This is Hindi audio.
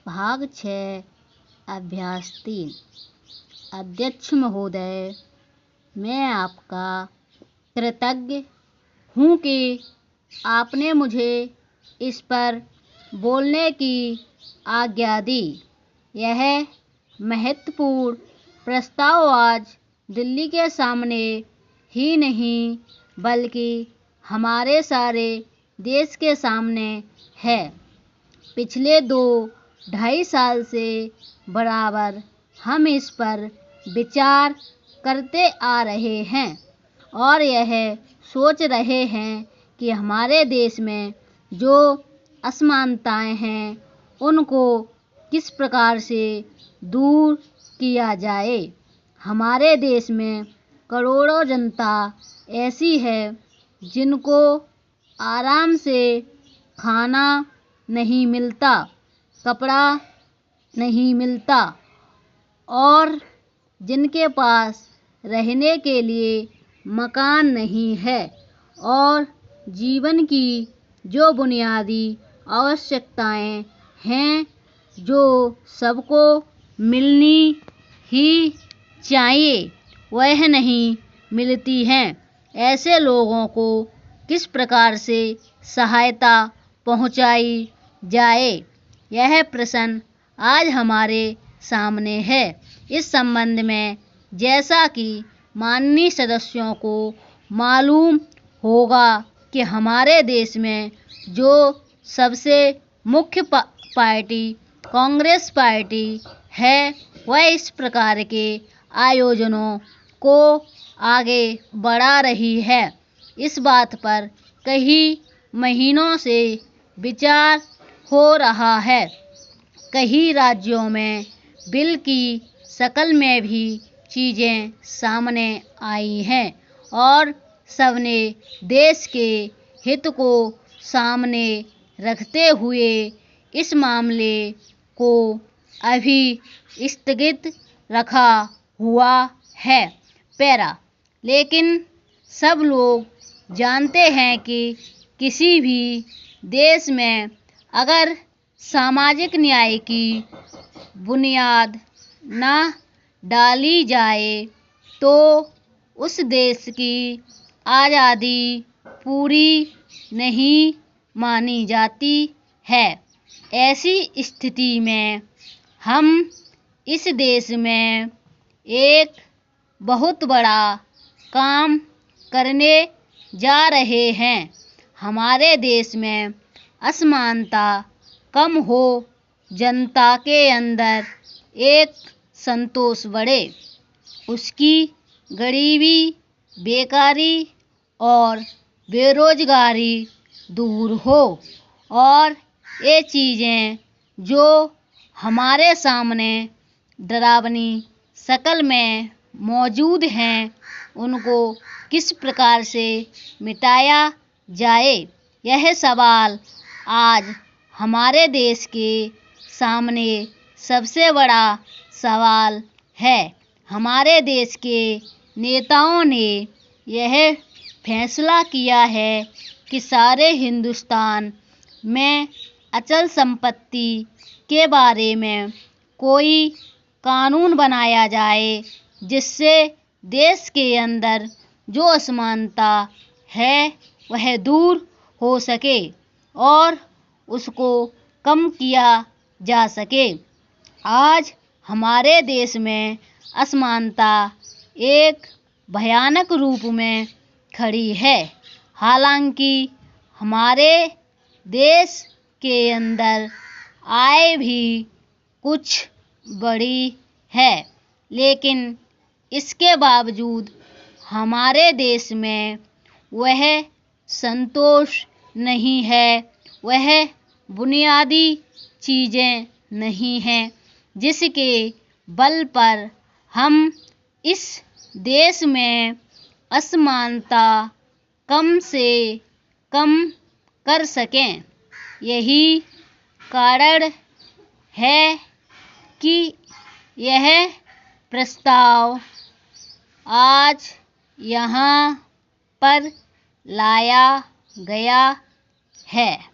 भाग 6 अभ्यास 3। अध्यक्ष महोदय, मैं आपका कृतज्ञ हूँ कि आपने मुझे इस पर बोलने की आज्ञा दी। यह महत्वपूर्ण प्रस्ताव आज दिल्ली के सामने ही नहीं बल्कि हमारे सारे देश के सामने है। पिछले 2-2.5 साल से बराबर हम इस पर विचार करते आ रहे हैं और यह सोच रहे हैं कि हमारे देश में जो असमानताएं हैं उनको किस प्रकार से दूर किया जाए। हमारे देश में करोड़ों जनता ऐसी है जिनको आराम से खाना नहीं मिलता, कपड़ा नहीं मिलता और जिनके पास रहने के लिए मकान नहीं है और जीवन की जो बुनियादी आवश्यकताएं हैं जो सबको मिलनी ही चाहिए वह नहीं मिलती हैं। ऐसे लोगों को किस प्रकार से सहायता पहुंचाई जाए, यह प्रश्न आज हमारे सामने है। इस संबंध में जैसा कि माननीय सदस्यों को मालूम होगा कि हमारे देश में जो सबसे मुख्य पार्टी कांग्रेस पार्टी है वह इस प्रकार के आयोजनों को आगे बढ़ा रही है। इस बात पर कई महीनों से विचार हो रहा है। कई राज्यों में बिल की शक्ल में भी चीज़ें सामने आई हैं और सबने देश के हित को सामने रखते हुए इस मामले को अभी स्थगित रखा हुआ है। लेकिन सब लोग जानते हैं कि किसी भी देश में अगर सामाजिक न्याय की बुनियाद न डाली जाए तो उस देश की आज़ादी पूरी नहीं मानी जाती है। ऐसी स्थिति में हम इस देश में एक बहुत बड़ा काम करने जा रहे हैं। हमारे देश में असमानता कम हो, जनता के अंदर एक संतोष बढ़े, उसकी गरीबी, बेकारी और बेरोजगारी दूर हो और ये चीज़ें जो हमारे सामने डरावनी शक्ल में मौजूद हैं उनको किस प्रकार से मिटाया जाए, यह सवाल आज हमारे देश के सामने सबसे बड़ा सवाल है। हमारे देश के नेताओं ने यह फैसला किया है कि सारे हिंदुस्तान में अचल संपत्ति के बारे में कोई कानून बनाया जाए जिससे देश के अंदर जो असमानता है वह दूर हो सके और उसको कम किया जा सके। आज हमारे देश में असमानता एक भयानक रूप में खड़ी है। हालांकि हमारे देश के अंदर आय भी कुछ बड़ी है लेकिन इसके बावजूद हमारे देश में वह संतोष नहीं है, वह बुनियादी चीज़ें नहीं हैं जिसके बल पर हम इस देश में असमानता कम से कम कर सकें। यही कारण है कि यह प्रस्ताव आज यहाँ पर लाया गया है।